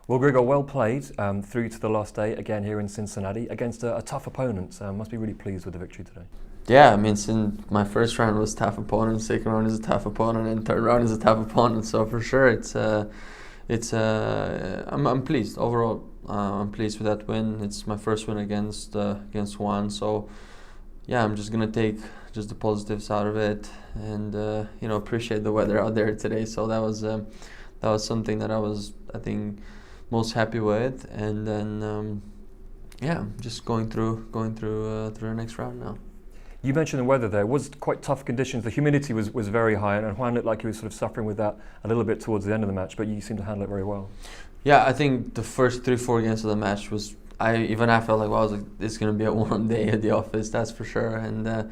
Well, Grigor, well played through to the last day, again here in Cincinnati, against a tough opponent. Must be really pleased with the victory today. Yeah, I mean, since my first round was a tough opponent, second round is a tough opponent, and third round is a tough opponent. So for sure, I'm pleased overall. I'm pleased with that win. It's my first win against Juan. So yeah, I'm just gonna take just the positives out of it, and appreciate the weather out there today. So that was something that I think most happy with, and then just going through the next round now. You mentioned the weather there. It was quite tough conditions. The humidity was very high, and Juan looked like he was sort of suffering with that a little bit towards the end of the match, but you seemed to handle it very well. Yeah, I think the first 3-4 games of the match I felt like, wow, it's going to be a warm day at the office, that's for sure. And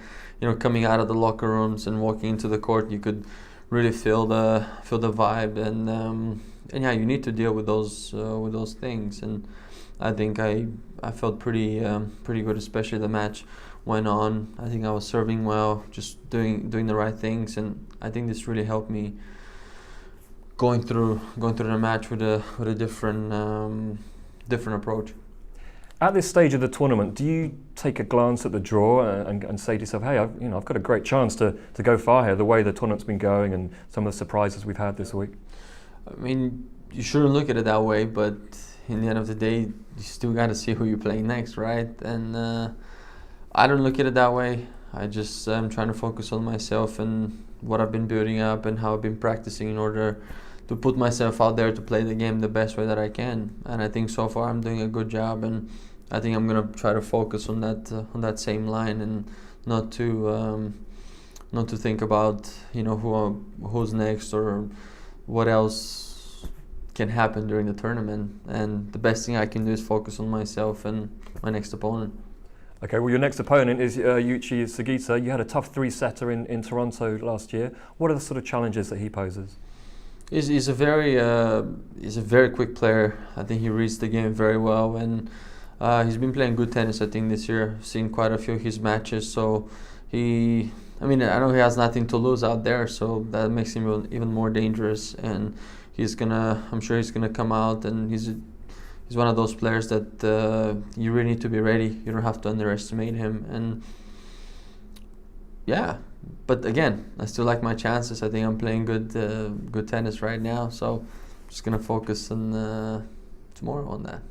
coming out of the locker rooms and walking into the court, you could really feel the vibe, and yeah, you need to deal with those things. And I think I felt pretty good, especially the match went on. I think I was serving well, just doing the right things, and I think this really helped me going through the match with a different approach. At this stage of the tournament, do you take a glance at the draw and say to yourself, hey, I've got a great chance to go far here, the way the tournament's been going and some of the surprises we've had this week? I mean, you shouldn't look at it that way, but in the end of the day, you still got to see who you're playing next, right? And I don't look at it that way. I just am trying to focus on myself and what I've been building up and how I've been practicing in order to put myself out there to play the game the best way that I can. And I think so far I'm doing a good job, and I think I'm gonna try to focus on that same line and not to think about who's next or what else can happen during the tournament. And the best thing I can do is focus on myself and my next opponent. Okay, well, your next opponent is Yuichi Sugita. You had a tough three-setter in Toronto last year. What are the sort of challenges that he poses? He's a very quick player. I think he reads the game very well, and he's been playing good tennis, I think, this year. I've seen quite a few of his matches, so I know he has nothing to lose out there, so that makes him even more dangerous. And I'm sure he's gonna come out, and he's one of those players that you really need to be ready. You don't have to underestimate him. And yeah, but again, I still like my chances. I think I'm playing good tennis right now, so I'm just gonna focus on tomorrow on that.